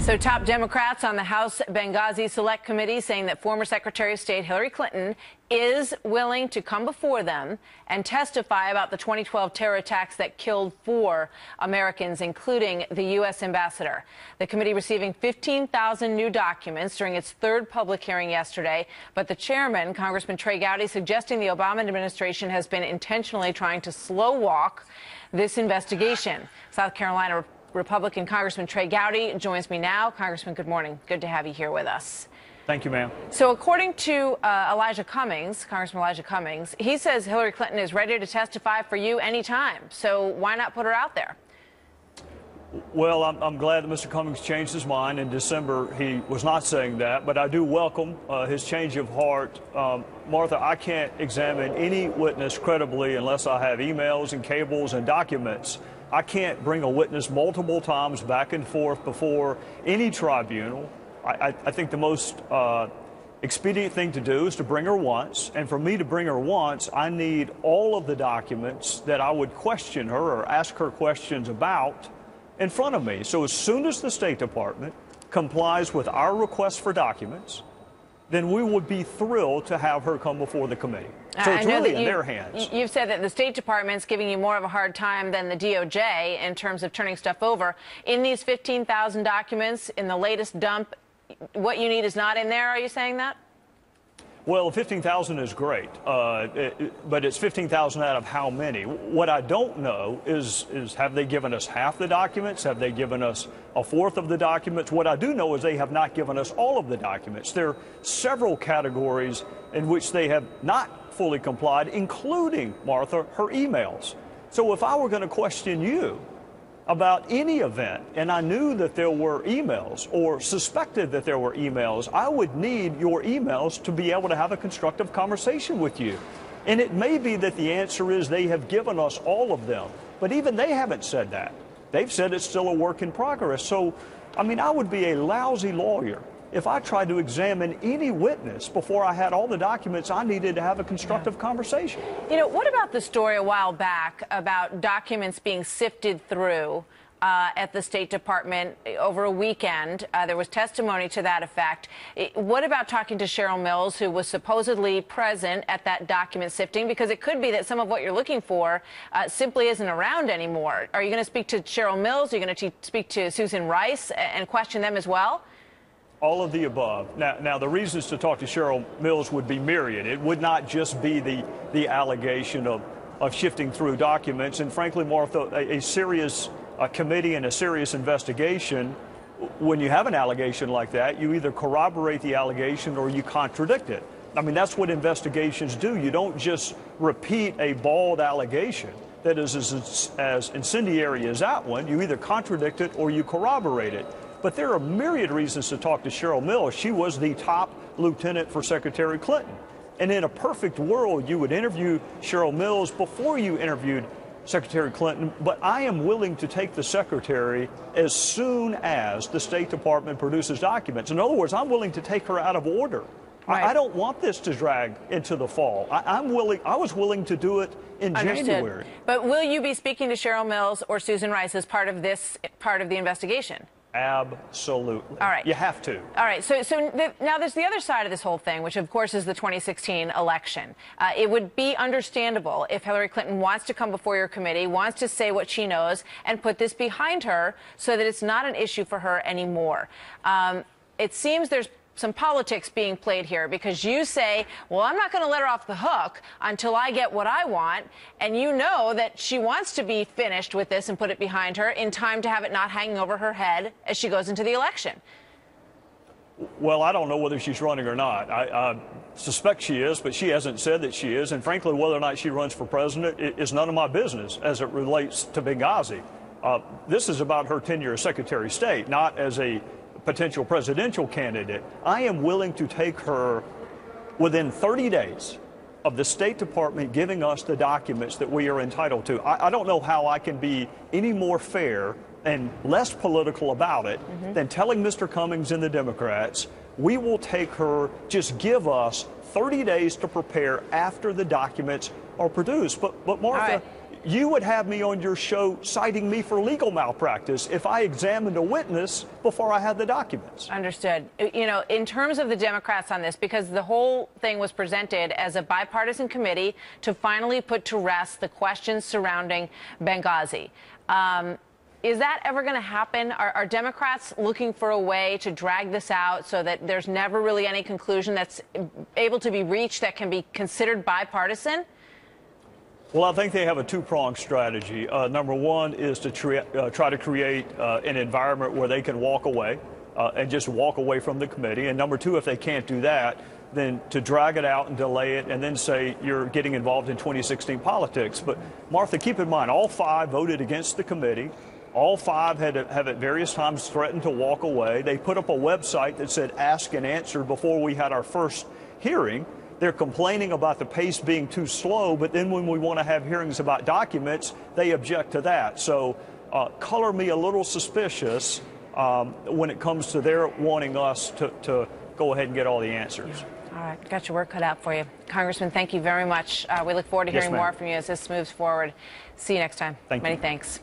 So top Democrats on the House Benghazi Select Committee saying that former Secretary of State Hillary Clinton is willing to come before them and testify about the 2012 terror attacks that killed 4 Americans, including the U.S. ambassador. The committee receiving 15,000 new documents during its 3rd public hearing yesterday. But the chairman, Congressman Trey Gowdy, suggesting the Obama administration has been intentionally trying to slow walk this investigation. South Carolina Republican Congressman Trey Gowdy joins me now. Congressman, good morning. Good to have you here with us. Thank you, ma'am. So according to Congressman Elijah Cummings, he says Hillary Clinton is ready to testify for you anytime. So why not put her out there? Well, I'm glad that Mr. Cummings changed his mind. In December, he was not saying that, but I do welcome his change of heart. Martha, I can't examine any witness credibly unless I have emails and cables and documents. I can't bring a witness multiple times back and forth before any tribunal. I think the most expedient thing to do is to bring her once. And for me to bring her once, I need all of the documents that I would question her or ask her questions about in front of me. So as soon as the State Department complies with our request for documents, then we would be thrilled to have her come before the committee. So it's really in their hands. You've said that the State Department's giving you more of a hard time than the DOJ in terms of turning stuff over. In these 15,000 documents, in the latest dump, what you need is not in there. Are you saying that? Well, 15,000 is great, but it's 15,000 out of how many? What I don't know is have they given us half the documents? Have they given us a fourth of the documents? What I do know is they have not given us all of the documents. There are several categories in which they have not fully complied, including, Martha, her emails. So if I were going to question you about any event, and I knew that there were emails or suspected that there were emails, I would need your emails to be able to have a constructive conversation with you. And it may be that the answer is they have given us all of them, but even they haven't said that. They've said it's still a work in progress. So, I mean, I would be a lousy lawyer if I tried to examine any witness before I had all the documents I needed to have a constructive conversation. You know, what about the story a while back about documents being sifted through at the State Department over a weekend? There was testimony to that effect. What about talking to Cheryl Mills, who was supposedly present at that document sifting? Because it could be that some of what you're looking for simply isn't around anymore. Are you going to speak to Cheryl Mills? Are you going to speak to Susan Rice and question them as well? All of the above. Now, the reasons to talk to Cheryl Mills would be myriad. It would not just be the allegation of shifting through documents. And frankly, Martha, a serious committee and a serious investigation, when you have an allegation like that, you either corroborate the allegation or you contradict it. I mean, that's what investigations do. You don't just repeat a bald allegation that is as incendiary as that one. You either contradict it or you corroborate it. But there are myriad reasons to talk to Cheryl Mills. She was the top lieutenant for Secretary Clinton. And in a perfect world, you would interview Cheryl Mills before you interviewed Secretary Clinton. But I am willing to take the secretary as soon as the State Department produces documents. In other words, I'm willing to take her out of order. Right. I don't want this to drag into the fall. I was willing to do it in January. But will you be speaking to Cheryl Mills or Susan Rice as part of the investigation? Absolutely. All right. You have to. All right. So now there's the other side of this whole thing, which, of course, is the 2016 election. It would be understandable if Hillary Clinton wants to come before your committee, wants to say what she knows, and put this behind her so that it's not an issue for her anymore. It seems there's some politics being played here, because you say, well, I'm not going to let her off the hook until I get what I want. And you know that she wants to be finished with this and put it behind her in time to have it not hanging over her head as she goes into the election. Well, I don't know whether she's running or not. I suspect she is, but she hasn't said that she is. And frankly, whether or not she runs for president is none of my business as it relates to Benghazi. This is about her tenure as Secretary of State, not as a potential presidential candidate. I am willing to take her within 30 days of the State Department giving us the documents that we are entitled to. I don't know how I can be any more fair and less political about it than telling Mr. Cummings and the Democrats, we will take her, just give us 30 days to prepare after the documents are produced. But Martha, You would have me on your show citing me for legal malpractice if I examined a witness before I had the documents. Understood. You know, in terms of the Democrats on this, because the whole thing was presented as a bipartisan committee to finally put to rest the questions surrounding Benghazi. Is that ever going to happen? Are Democrats looking for a way to drag this out so that there's never really any conclusion that's able to be reached that can be considered bipartisan? Well, I think they have a two-pronged strategy. Number one is to try to create an environment where they can walk away and just walk away from the committee. And number two, if they can't do that, then to drag it out and delay it and then say you're getting involved in 2016 politics. But, Martha, keep in mind, all five voted against the committee. All five have at various times threatened to walk away. They put up a website that said ask and answer before we had our first hearing. They're complaining about the pace being too slow, but then when we want to have hearings about documents, they object to that. So color me a little suspicious when it comes to their wanting us to go ahead and get all the answers. All right, got your work cut out for you. Congressman, thank you very much. We look forward to hearing more from you as this moves forward. See you next time. Thank you. Many thanks.